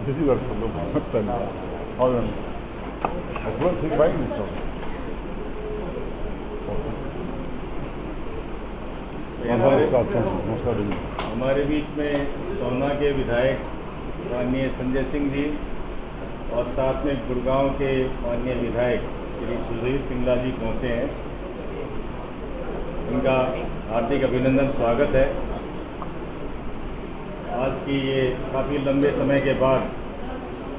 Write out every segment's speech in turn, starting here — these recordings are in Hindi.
Bizi ver kulu muhabbeten ya. Abi aslında tek bayım mı sonra? नमस्कार जी। हमारे बीच में सोहना के विधायक माननीय संजय सिंह जी और साथ में गुड़गांव के माननीय विधायक श्री सुधीर सिंगला जी पहुँचे हैं। इनका हार्दिक अभिनंदन स्वागत है। आज की ये काफ़ी लंबे समय के बाद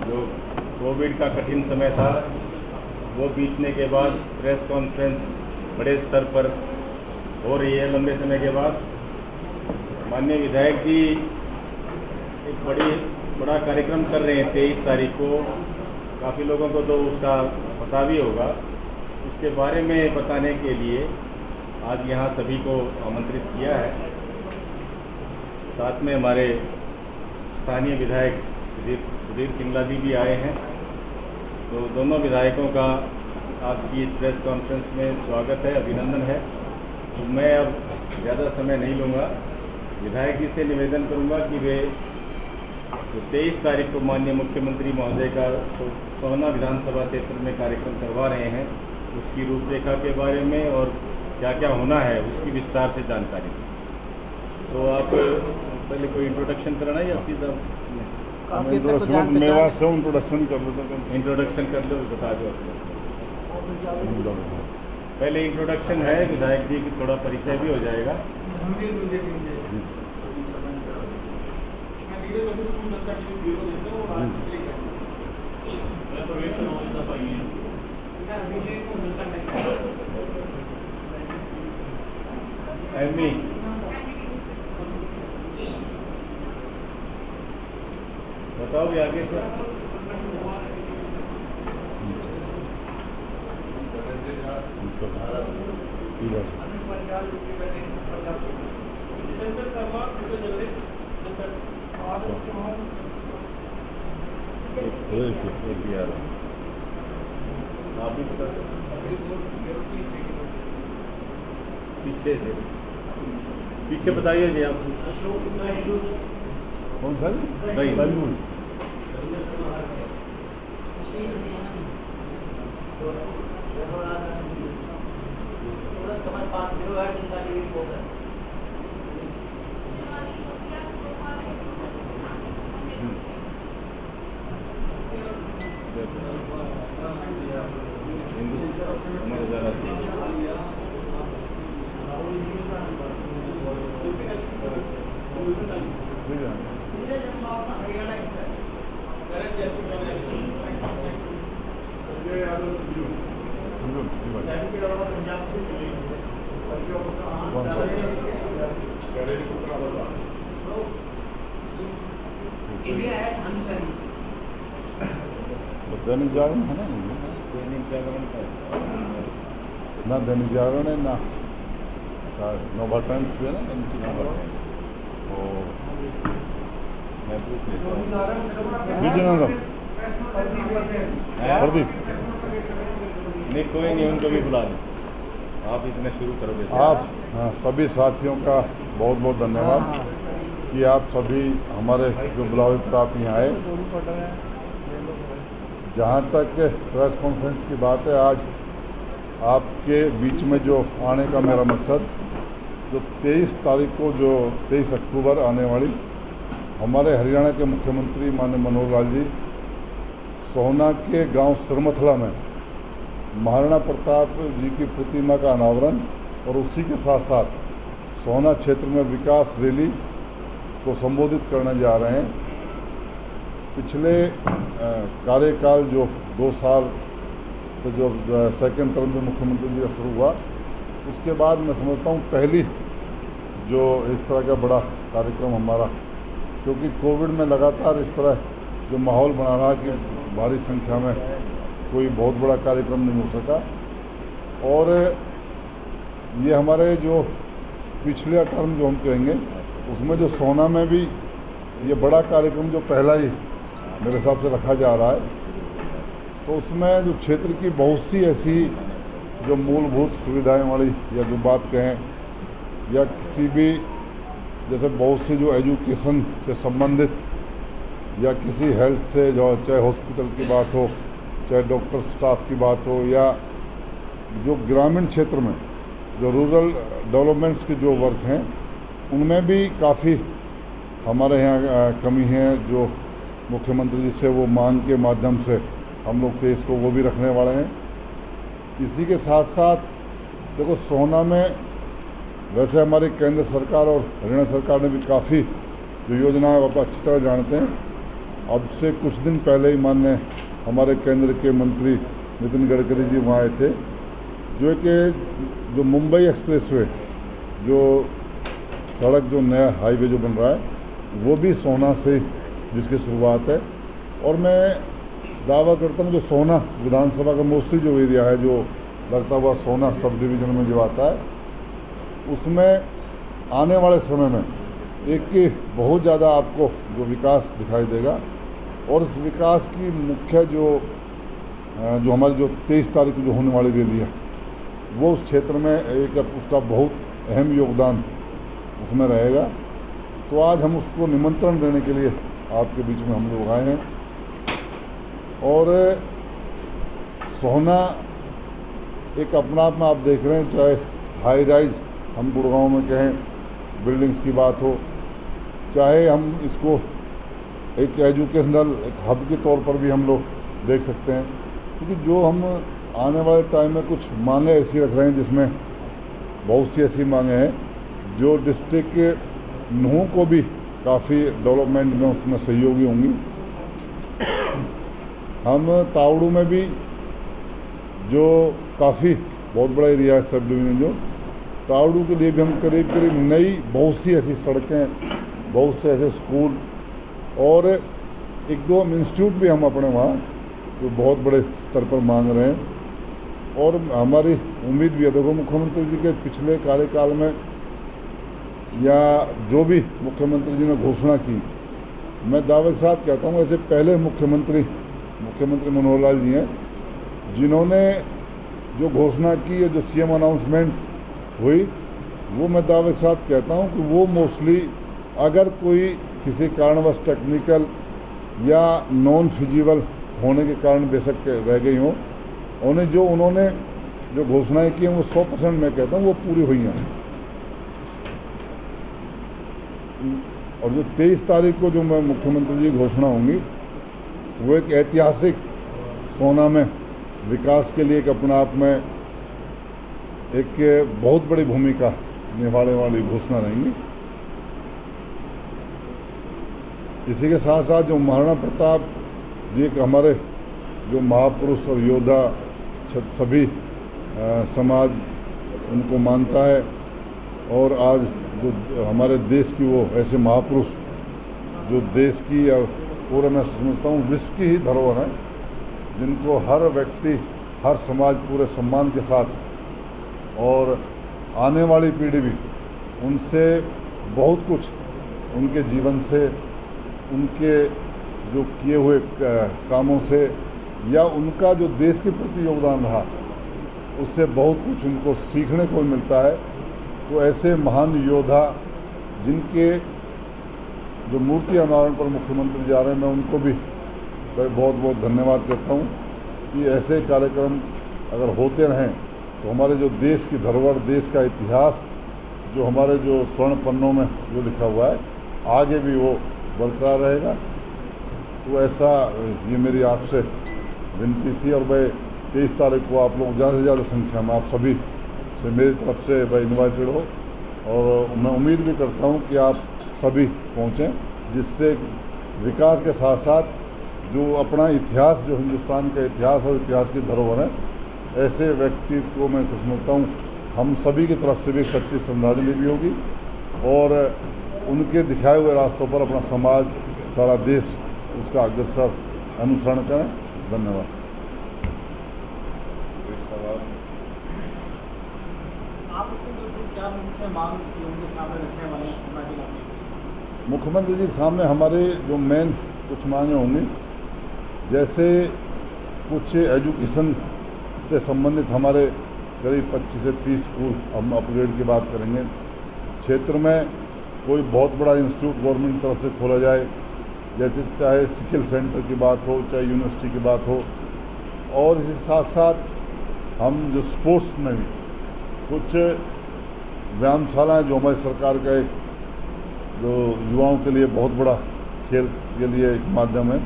जो कोविड का कठिन समय था वो बीतने के बाद प्रेस कॉन्फ्रेंस बड़े स्तर पर हो रही है। लंबे समय के बाद माननीय विधायक जी एक बड़ा कार्यक्रम कर रहे हैं 23 तारीख को। काफ़ी लोगों को तो उसका पता भी होगा। उसके बारे में बताने के लिए आज यहाँ सभी को आमंत्रित किया है। साथ में हमारे स्थानीय विधायक सुधीर सिंगला जी भी आए हैं। तो दोनों विधायकों का आज की इस प्रेस कॉन्फ्रेंस में स्वागत है, अभिनंदन है। तो मैं अब ज़्यादा समय नहीं लूँगा। विधायक जी से निवेदन करूँगा कि वे जो 23 तारीख को माननीय मुख्यमंत्री महोदय का सोहना विधानसभा क्षेत्र में कार्यक्रम करवा रहे हैं उसकी रूपरेखा के बारे में और क्या क्या होना है उसकी विस्तार से जानकारी। तो आप पहले कोई इंट्रोडक्शन कराना या सीधा मेवा से इंट्रोडक्शन कर लेते हैं। इंट्रोडक्शन कर लो, बता दो। पहले इंट्रोडक्शन है विधायक जी की, थोड़ा परिचय भी हो जाएगा। एमी बताओ भी आगे से। आप भी बता दो पीछे बताइए जी आप। कौन सा दही दैनिक जागरण है दैनिक जागरण का ना, दैनिक जागरण है ना, नोवा टाइम्स भी है ना, और मैं पूछ लेता हूँ। विजयनगरम प्रदीप। नहीं कोई नहीं, उनको भी बुला लें। आप इतने शुरू करोगे आप सभी साथियों का बहुत बहुत धन्यवाद कि आप सभी हमारे जो बुलावे पर आप यहाँ आए। जहाँ तक प्रेस कॉन्फ्रेंस की बात है, आज आपके बीच में जो आने का मेरा मकसद, जो 23 तारीख को, जो 23 अक्टूबर आने वाली, हमारे हरियाणा के मुख्यमंत्री माननीय मनोहर लाल जी सोहना के गांव सिरमथला में महाराणा प्रताप जी की प्रतिमा का अनावरण और उसी के साथ साथ सोहना क्षेत्र में विकास रैली को संबोधित करने जा रहे हैं। पिछले कार्यकाल जो 2 साल से जो सेकंड टर्म में मुख्यमंत्री जी का शुरू हुआ, उसके बाद मैं समझता हूँ पहली जो इस तरह का बड़ा कार्यक्रम हमारा, क्योंकि कोविड में लगातार इस तरह जो माहौल बना रहा कि भारी संख्या में कोई बहुत बड़ा कार्यक्रम नहीं हो सका। और ये हमारे जो पिछले टर्म जो हम कहेंगे उसमें जो सोहना में भी ये बड़ा कार्यक्रम जो पहला ही मेरे हिसाब से रखा जा रहा है, तो उसमें जो क्षेत्र की बहुत सी ऐसी जो मूलभूत सुविधाएं वाली या जो बात कहें या किसी भी जैसे बहुत सी जो एजुकेशन से संबंधित या किसी हेल्थ से जो चाहे हॉस्पिटल की बात हो, चाहे डॉक्टर स्टाफ की बात हो, या जो ग्रामीण क्षेत्र में जो रूरल डेवलपमेंट्स के जो वर्क हैं उनमें भी काफ़ी हमारे यहाँ कमी है, जो मुख्यमंत्री जी से वो मांग के माध्यम से हम लोग 23 को वो भी रखने वाले हैं। इसी के साथ साथ देखो, सोहना में वैसे हमारी केंद्र सरकार और हरियाणा सरकार ने भी काफ़ी जो योजनाएं आप अच्छी तरह जानते हैं। अब से कुछ दिन पहले ही माननीय हमारे केंद्र के मंत्री नितिन गडकरी जी वहाँ आए थे, जो मुंबई एक्सप्रेसवे जो सड़क जो नया हाईवे जो बन रहा है वो भी सोहना से जिसकी शुरुआत है। और मैं दावा करता हूँ जो सोहना विधानसभा का मोस्टली जो एरिया है जो लगता हुआ सोहना सब डिवीज़न में जो आता है, उसमें आने वाले समय में एक बहुत ज़्यादा आपको जो विकास दिखाई देगा। और उस विकास की मुख्य जो हमारी जो 23 तारीख को जो होने वाली रैली है वो उस क्षेत्र में एक उसका बहुत अहम योगदान उसमें रहेगा। तो आज हम उसको निमंत्रण देने के लिए आपके बीच में हम लोग आए हैं। और सोहना एक अपना आप में आप देख रहे हैं, चाहे हाई राइज हम गुड़गांव में कहें बिल्डिंग्स की बात हो, चाहे हम इसको एक एजुकेशनल एक हब के तौर पर भी हम लोग देख सकते हैं। क्योंकि जो हम आने वाले टाइम में कुछ मांगे ऐसी रख रहे हैं जिसमें बहुत सी ऐसी मांगे हैं जो डिस्ट्रिक्ट नूह को भी काफ़ी डेवलपमेंट में उसमें सहयोगी होंगी। हम तावड़ू में भी जो काफ़ी बहुत बड़ा एरिया है सब डिवीज़न, जो तावड़ू के लिए भी हम करीब करीब नई बहुत सी ऐसी सड़कें, बहुत से ऐसे स्कूल और एक दो इंस्टीट्यूट भी हम अपने वहाँ जो बहुत बड़े स्तर पर मांग रहे हैं। और हमारी उम्मीद भी है, देखो मुख्यमंत्री जी के पिछले कार्यकाल में या जो भी मुख्यमंत्री जी ने घोषणा की, मैं दावे के साथ कहता हूँ ऐसे पहले मुख्यमंत्री मनोहर लाल जी हैं जिन्होंने जो घोषणा की है, जो सीएम अनाउंसमेंट हुई, वो मैं दावे के साथ कहता हूँ कि वो मोस्टली अगर कोई किसी कारणवश टेक्निकल या नॉन फिजिबल होने के कारण बेशक रह गई हों, उन्होंने जो घोषणाएं की हैं वो 100% मैं कहता हूँ वो पूरी हुई हैं। और जो 23 तारीख को जो मैं मुख्यमंत्री जी घोषणा होंगी वो एक ऐतिहासिक सोहना में विकास के लिए एक अपने आप में एक बहुत बड़ी भूमिका निभाने वाली घोषणा रहेंगी। इसी के साथ साथ जो महाराणा प्रताप जी एक हमारे जो महापुरुष और योद्धा सभी समाज उनको मानता है, और आज जो हमारे देश की वो ऐसे महापुरुष जो देश की और पूरे मैं समझता हूँ विश्व की ही धरोहर है, जिनको हर व्यक्ति हर समाज पूरे सम्मान के साथ और आने वाली पीढ़ी भी उनसे बहुत कुछ उनके जीवन से, उनके जो किए हुए कामों से या उनका जो देश के प्रति योगदान रहा उससे बहुत कुछ उनको सीखने को मिलता है। तो ऐसे महान योद्धा जिनके जो मूर्ति अनावरण पर मुख्यमंत्री जा रहे हैं, मैं उनको भी बहुत बहुत धन्यवाद करता हूँ कि ऐसे कार्यक्रम अगर होते रहें तो हमारे जो देश की धरोहर, देश का इतिहास जो हमारे जो स्वर्ण पन्नों में जो लिखा हुआ है आगे भी वो बरकरार रहेगा। तो ऐसा ये मेरी आपसे विनती थी। और भाई 23 तारीख को आप लोग ज़्यादा से ज़्यादा संख्या में आप सभी से मेरी तरफ से भाई इन्वाइटेड हो, और मैं उम्मीद भी करता हूँ कि आप सभी पहुँचें, जिससे विकास के साथ साथ जो अपना इतिहास, जो हिंदुस्तान का इतिहास और इतिहास की धरोहर है, ऐसे व्यक्ति को मैं समझता हूँ हम सभी की तरफ से भी सच्ची श्रद्धांजलि भी होगी और उनके दिखाए हुए रास्तों पर अपना समाज, सारा देश उसका अग्रसर अनुसरण करें। धन्यवाद। मुख्यमंत्री जी के सामने हमारे जो मेन कुछ मांगे होंगी, जैसे कुछ एजुकेशन से संबंधित हमारे करीब 25 से 30 स्कूल हम अपग्रेड की बात करेंगे। क्षेत्र में कोई बहुत बड़ा इंस्टीट्यूट गवर्नमेंट की तरफ से खोला जाए, जैसे चाहे स्किल सेंटर की बात हो, चाहे यूनिवर्सिटी की बात हो, और इसके साथ साथ हम जो स्पोर्ट्स में भी कुछ व्यायामशालाएँ जो हमारी सरकार का एक जो युवाओं के लिए बहुत बड़ा खेल के लिए एक माध्यम है,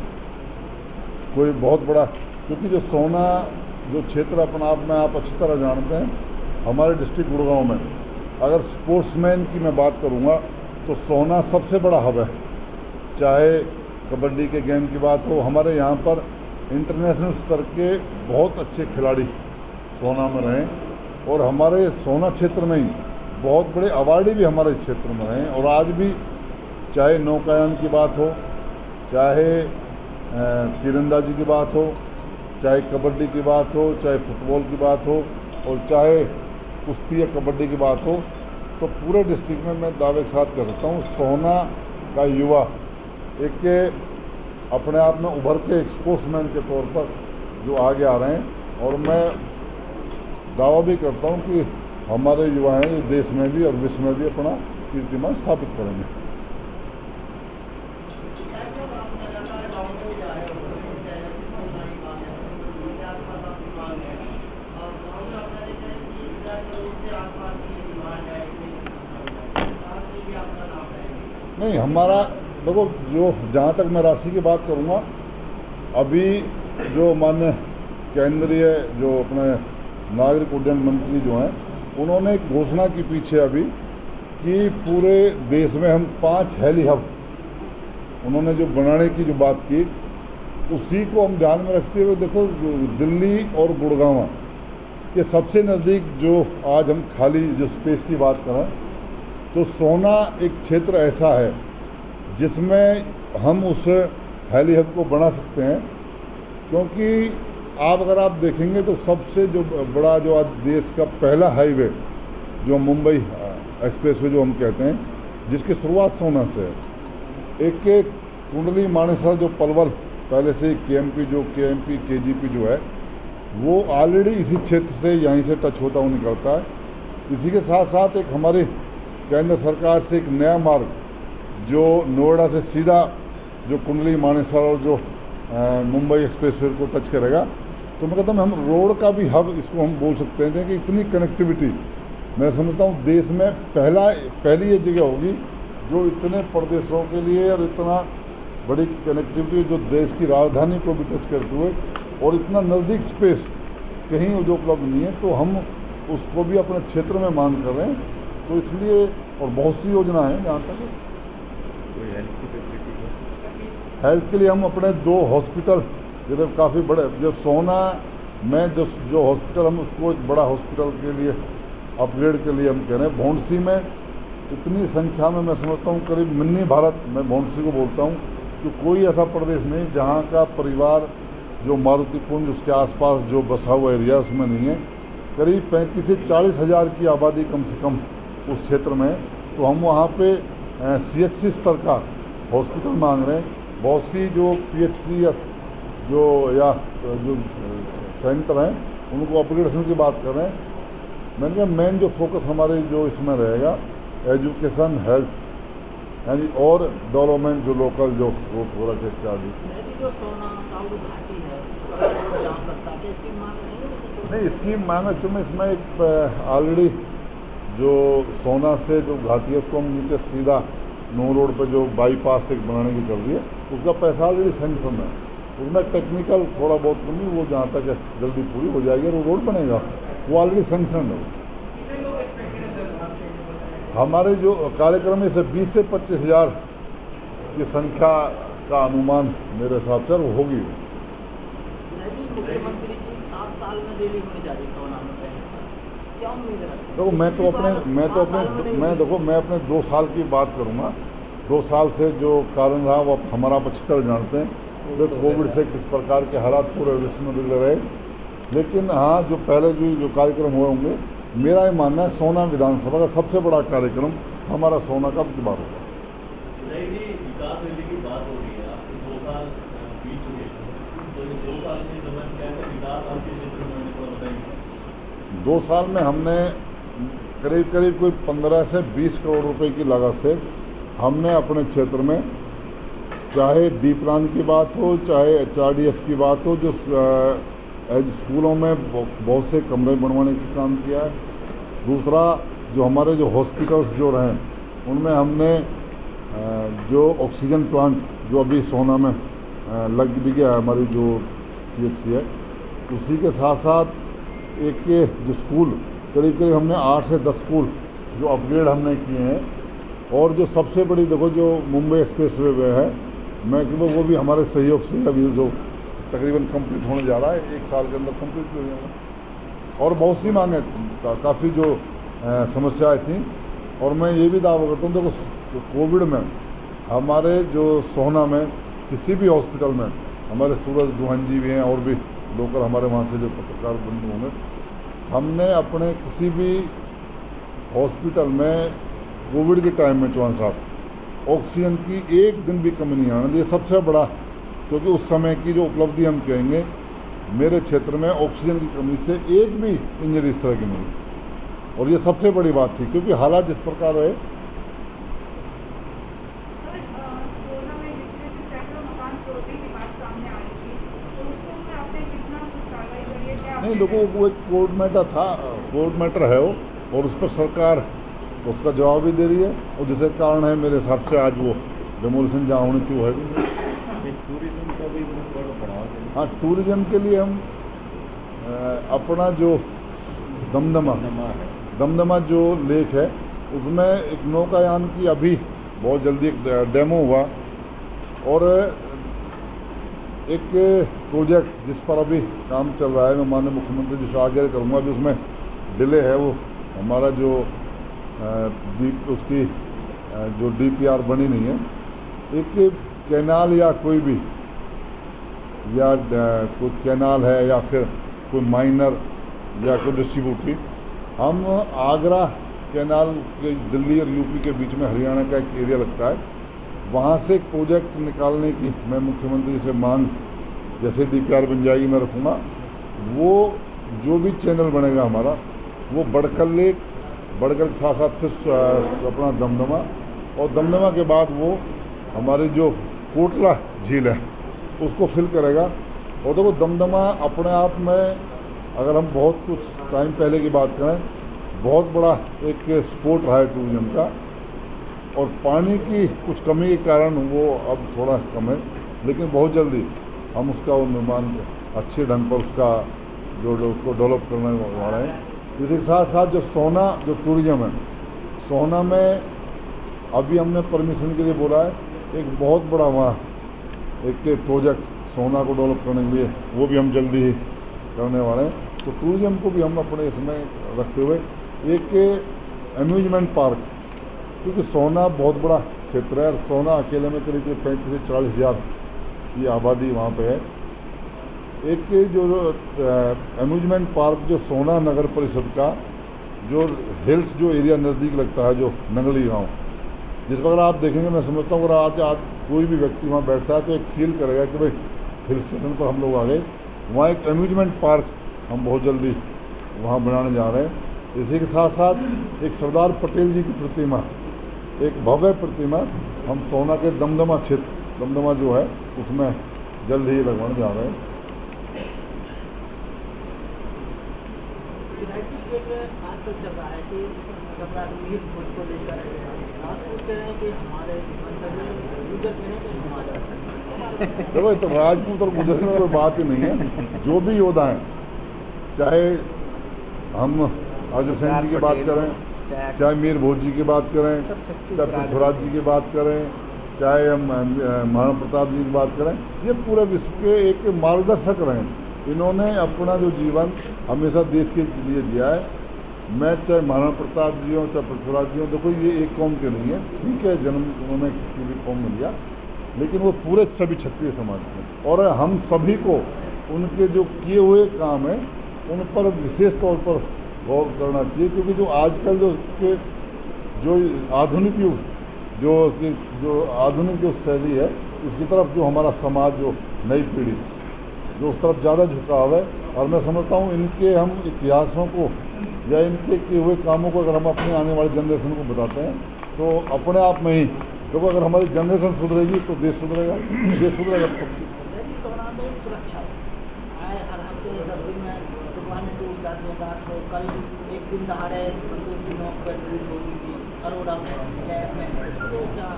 कोई बहुत बड़ा, क्योंकि जो सोना जो क्षेत्र अपना आप में आप अच्छी तरह जानते हैं, हमारे डिस्ट्रिक्ट गुड़गांव में अगर स्पोर्ट्समैन की मैं बात करूंगा तो सोना सबसे बड़ा हब है। चाहे कबड्डी के गेम की बात हो, हमारे यहाँ पर इंटरनेशनल स्तर के बहुत अच्छे खिलाड़ी सोना में रहे, और हमारे सोना क्षेत्र में ही बहुत बड़े अवार्डी भी हमारे क्षेत्र में रहे। और आज भी चाहे नौकायान की बात हो, चाहे तीरंदाजी की बात हो, चाहे कबड्डी की बात हो, चाहे फुटबॉल की बात हो, और चाहे कुश्ती या कबड्डी की बात हो, तो पूरे डिस्ट्रिक्ट में मैं दावे के साथ कह सकता हूँ सोना का युवा एक अपने आप में उभर के एक स्पोर्ट्समैन के तौर पर जो आगे आ रहे हैं। और मैं दावा भी करता हूँ कि हमारे युवा हैं जो देश में भी और विश्व में भी अपना कीर्तिमान स्थापित करेंगे। नहीं, हमारा देखो, जो जहाँ तक मैं राशि की बात करूँगा, अभी जो माननीय केंद्रीय जो अपने नागरिक उड्डयन मंत्री जो हैं, उन्होंने एक घोषणा की पीछे अभी कि पूरे देश में हम 5 हेली हब उन्होंने जो बनाने की जो बात की, उसी को हम ध्यान में रखते हुए देखो दिल्ली और गुड़गांव के सबसे नज़दीक जो आज हम खाली जो स्पेस की बात करें, तो सोना एक क्षेत्र ऐसा है जिसमें हम उस हेली हब को बना सकते हैं। क्योंकि अगर आप देखेंगे तो सबसे जो बड़ा जो आज देश का पहला हाईवे जो मुंबई एक्सप्रेसवे जो हम कहते हैं, जिसकी शुरुआत सोना से है, एक कुंडली मानेसर जो पलवल पहले से केएमपी केजीपी जो है, वो ऑलरेडी इसी क्षेत्र से यहीं से टच होता हुआ निकलता है। इसी के साथ साथ एक हमारे केंद्र सरकार से एक नया मार्ग जो नोएडा से सीधा जो कुंडली मानेसर और जो मुंबई एक्सप्रेसवे को टच करेगा, तो मैं कहता हूँ हम रोड का भी हब इसको हम बोल सकते हैं कि इतनी कनेक्टिविटी मैं समझता हूँ देश में पहली ये जगह होगी जो इतने प्रदेशों के लिए और इतना बड़ी कनेक्टिविटी जो देश की राजधानी को भी टच करते हुए, और इतना नज़दीक स्पेस कहीं जो उपलब्ध नहीं है, तो हम उसको भी अपने क्षेत्र में मांग कर रहे हैं। तो इसलिए और बहुत सी योजना है जहाँ तक हेल्थ के लिए हम अपने 2 हॉस्पिटल जैसे काफ़ी बड़े जो सोना में जो हॉस्पिटल हम उसको एक बड़ा हॉस्पिटल के लिए अपग्रेड के लिए हम कह रहे हैं। भौंडसी में इतनी संख्या में मैं समझता हूँ करीब मिनी भारत मैं भौंडसी को बोलता हूँ कि कोई ऐसा प्रदेश नहीं जहाँ का परिवार जो मारुति कुंज उसके आसपास जो बसा हुआ एरिया उसमें नहीं है। करीब 35 से 40 हज़ार की आबादी कम से कम उस क्षेत्र में, तो हम वहाँ पे CHC स्तर का हॉस्पिटल मांग रहे हैं। बहुत सी जो PHCS जो सेंटर हैं उनको अपग्रेडेशन की बात कर रहे हैं। मैंने कहा मेन जो फोकस हमारे जो इसमें रहेगा एजुकेशन, हेल्थ यानी और डेवलपमेंट जो लोकल जो रोड्स वगैरह के इत्यादि। नहीं, स्कीम मांग है इसमें एक ऑलरेडी जो सोना से जो घाटी है उसको हम नीचे सीधा नो रोड पे जो बाईपास एक बनाने की चल रही है, उसका पैसा ऑलरेडी सैंक्शन है। उसमें टेक्निकल थोड़ा बहुत कमी वो जहाँ तक है जल्दी पूरी हो जाएगी और वो रोड बनेगा, वो ऑलरेडी सैंक्शन है। हमारे जो कार्यक्रम में से 20 से 25 हज़ार की संख्या का अनुमान मेरे हिसाब से वो होगी। मुख्यमंत्री की 7 साल में देरी होने जा रही सोना में, क्या उम्मीद है? देखो मैं अपने 2 साल की बात करूँगा। 2 साल से जो कारण रहा वो हमारा आप अच्छी तरह जानते हैं। तो कोविड से किस प्रकार के हालात पूरे विश्व में बिगड़ रहे, लेकिन हाँ जो पहले जो कार्यक्रम हुए होंगे, मेरा ये मानना है सोना विधानसभा का सबसे बड़ा कार्यक्रम हमारा सोना का बार होगा। विकास रैली की बात हो रही है, आपके 2 साल बीत चुके, तो 2 साल के दौरान क्या है विकास आपके क्षेत्र में होने को बताएंगे? 2 साल में हमने करीब कोई 15 से 20 करोड़ रुपए की लागत से हमने अपने क्षेत्र में चाहे डी प्लान की बात हो, चाहे HRDF की बात हो, जो स्कूलों में बहुत से कमरे बनवाने का काम किया है। दूसरा, जो हमारे जो हॉस्पिटल्स जो रहे उनमें हमने जो ऑक्सीजन प्लांट जो अभी सोना में लग भी गया है, हमारी जो CHC है, उसी के साथ साथ एक जो स्कूल करीब करीब हमने 8 से 10 स्कूल जो अपग्रेड हमने किए हैं। और जो सबसे बड़ी देखो जो मुंबई एक्सप्रेस वे है, मैं कहूँ वो भी हमारे सहयोग से अभी जो तकरीबन कंप्लीट होने जा रहा है, 1 साल के अंदर कंप्लीट हो जाएगा। और बहुत सी मांगें काफ़ी जो समस्याएं थी। और मैं ये भी दावा करता हूँ, देखो कोविड में हमारे जो सोहना में किसी भी हॉस्पिटल में हमारे सूरज दुहान जी भी हैं और भी लोकल हमारे वहाँ से जो पत्रकार बंधु होंगे, हमने अपने किसी भी हॉस्पिटल में कोविड के टाइम में चौहान साहब ऑक्सीजन की एक दिन भी कमी नहीं आने दी। ये सबसे बड़ा, क्योंकि उस समय की जो उपलब्धि हम कहेंगे, मेरे क्षेत्र में ऑक्सीजन की कमी से एक भी इंजरी इस तरह की नहीं। और ये सबसे बड़ी बात थी, क्योंकि हालात जिस प्रकार है। नहीं, देखो वो एक कोर्ट मैटर था, कोर्ट मैटर है वो, और उस पर सरकार उसका जवाब भी दे रही है। और जिसके कारण है मेरे हिसाब से आज वो डेमोलिशन जहाँ होनी थी वो है भी नहीं। टूरिज्म को भी बढ़ावा देना। हाँ, टूरिज्म के लिए हम अपना जो दमदमा जो लेक है उसमें एक नौकायान की अभी बहुत जल्दी एक डेमो हुआ। और एक प्रोजेक्ट जिस पर अभी काम चल रहा है, मैं माननीय मुख्यमंत्री जी से आग्रह करूँगा, अभी उसमें डिले है। वो हमारा जो उसकी जो DPR बनी नहीं है, एक कैनाल या कोई भी या कोई कैनाल है या फिर कोई माइनर या कोई डिस्ट्रीब्यूटरी, हम आगरा कैनाल के दिल्ली और UP के बीच में हरियाणा का एक एरिया लगता है, वहाँ से एक प्रोजेक्ट निकालने की मैं मुख्यमंत्री से मांग, जैसे DPR बन जाएगी मैं रखूँगा। वो जो भी चैनल बनेगा हमारा, वो बड़कल लेक, बड़कल के साथ साथ फिर अपना दमदमा, और दमदमा के बाद वो हमारी जो कोटला झील है उसको फिल करेगा। और देखो दमदमा अपने आप में, अगर हम बहुत कुछ टाइम पहले की बात करें, बहुत बड़ा एक स्पोर्ट रहा है टूरिज्म का। और पानी की कुछ कमी के कारण वो अब थोड़ा कम है, लेकिन बहुत जल्दी हम उसका वो निर्माण अच्छे ढंग पर उसका जो उसको डेवलप करने वाला है। इसी के साथ साथ जो सोना जो टूरिज्म है, सोना में अभी हमने परमिशन के लिए बोला है, एक बहुत बड़ा वहाँ एक प्रोजेक्ट सोना को डेवलप करने के लिए, वो भी हम जल्दी ही करने वाले हैं। तो टूरिज्म को भी हम अपने इसमें रखते हुए एक अम्यूजमेंट पार्क, क्योंकि सोना बहुत बड़ा क्षेत्र है, सोना अकेले में करीब 35 से 40 हज़ार की आबादी वहाँ पे है। एक जो अम्यूजमेंट पार्क जो सोना नगर परिषद का जो हिल्स जो एरिया नज़दीक लगता है, जो नंगली गांव, जिस पर आप देखेंगे, मैं समझता हूँ अगर आज कोई भी व्यक्ति वहाँ बैठता है तो एक फील करेगा कि भाई हिल स्टेशन पर हम लोग आ गए। वहाँ एक अम्यूजमेंट पार्क हम बहुत जल्दी वहाँ बनाने जा रहे हैं। इसी के साथ साथ एक सरदार पटेल जी की प्रतिमा, एक भव्य प्रतिमा हम सोना के दमदमा क्षेत्र, दमदमा जो है उसमें जल्द ही लगवाने जा रहे हैं। एक आजकल चल रहा है कि सम्राट मिहिर भोज को लेकर राजपूत कह रहे हैं कि हमारे गुजर कह रहे हैं कि हमारे। देखो, तो राजपूत और गुजर की कोई बात ही नहीं है। जो भी योद्धा हैं, चाहे हम अग्रसेन जी की बात करें, चाहे मीर भोज जी की बात करें, चाहे पृथ्वीराज जी की बात करें, चाहे हम महाराणा प्रताप जी की बात करें, ये पूरे विश्व के एक मार्गदर्शक रहे हैं। इन्होंने अपना जो जीवन हमेशा देश के लिए दिया है। मैं चाहे महाराणा प्रताप जी हों, चाहे पृथ्वीराज जी हों, देखो ये एक कौम के नहीं है, ठीक है, जन्म उन्होंने किसी भी कौम में लिया, लेकिन वो पूरे सभी क्षत्रिय समाज में। और हम सभी को उनके जो किए हुए काम हैं उन पर विशेष तौर पर गौर करना चाहिए, क्योंकि जो आजकल जो आधुनिक युग जो आधुनिक जो शैली है, इसकी तरफ जो हमारा समाज, जो नई पीढ़ी जो उस तरफ ज़्यादा झुकाव है। और मैं समझता हूँ इनके हम इतिहासों को या इनके किए हुए कामों को अगर हम अपने आने वाली जनरेशन को बताते हैं तो अपने आप में ही देखो अगर हमारी जनरेशन सुधरेगी तो देश सुधरेगा, देश सुधरेगा तो सब। यदि सोना में सुरक्षा है, आए हर हफ्ते 10 दिन में दुकान टूट जाती है, रात को कल एक दिन दहाड़े बंदूक की नोक पर लूट होगी थी अरोड़ा में लैब में, उसको क्या?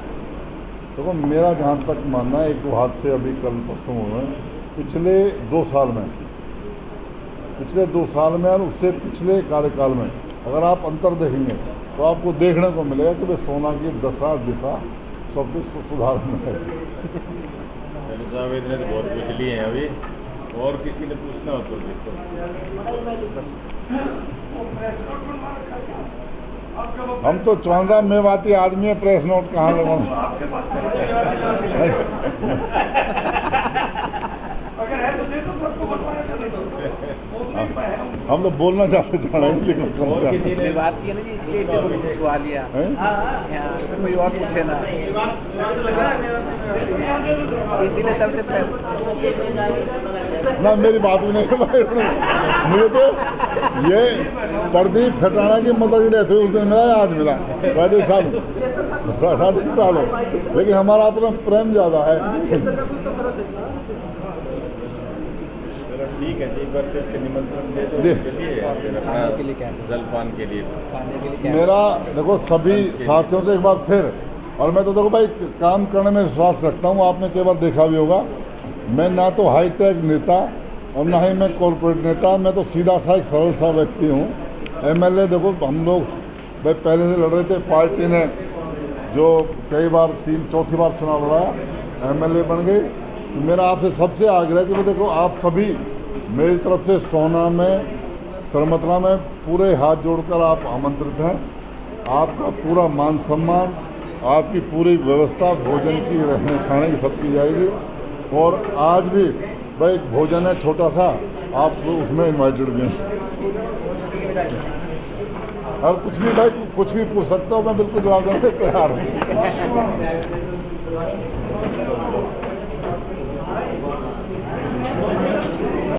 देखो मेरा जहाँ तक मानना है, एक दो हादसे अभी कल परसों हुए हैं पिछले 2 साल में, पिछले 2 साल में और उससे पिछले कार्यकाल में अगर आप अंतर देखेंगे तो आपको देखने को मिलेगा कि भाई सोना की दशा दिशा सब कुछ सुधार में है। जावेद ने तो बहुत पूछ लिए हैं अभी, और किसी ने पूछना हो तो देखो। हम तो चौंधा मेवाती आदमी है, प्रेस नोट कहाँ लगाऊं? अगर है तो दे दो, सबको बनवाया कर दो। हम तो बोलना चाहते लेकिन और किसी ने बात की है ना जी, इसलिए इसे पूछवा लिया। हैं? यहाँ कोई और पूछे ना, इसीलिए सबसे पहले ना मेरी बात भी नहीं है भाई। मुझे तो ये प्रदीप फटाना की मदद की डेथ हुई उस दिन मिला, आज मिला 35 साल हो, लेकिन हमारा अपना प्रेम ज़्यादा है। चलो ठीक है जी, एक बार फिर से निमंत्रण दे दो जी। उसके लिए, फिर अपना खाने के लिए क्या है? जलपान के लिए। खाने के लिए क्या मेरा देखो सभी साथियों से एक बार फिर, और मैं तो देखो भाई काम करने में विश्वास रखता हूँ, आपने कई बार देखा भी होगा, मैं ना तो हाईटेक नेता और ना ही मैं कॉर्पोरेट नेता, मैं तो सीधा सा एक सरल सा व्यक्ति हूँ। एमएलए देखो हम लोग भाई पहले से लड़ रहे थे, पार्टी ने जो कई बार 3-4थी बार चुनाव लड़ा, एमएलए बन गई। तो मेरा आपसे सबसे आग्रह है कि भाई देखो आप सभी मेरी तरफ से सोना में सरमतला में पूरे हाथ जोड़कर आप आमंत्रित हैं। आपका पूरा मान सम्मान, आपकी पूरी व्यवस्था भोजन की, रहने खाने की सब की जाएगी। और आज भी भाई भोजन है छोटा सा, आप उसमें इनवाइटेड भी हैं। और कुछ भी भाई कुछ भी पूछ सकते हो, मैं बिल्कुल जवाब देने को तैयार हूँ।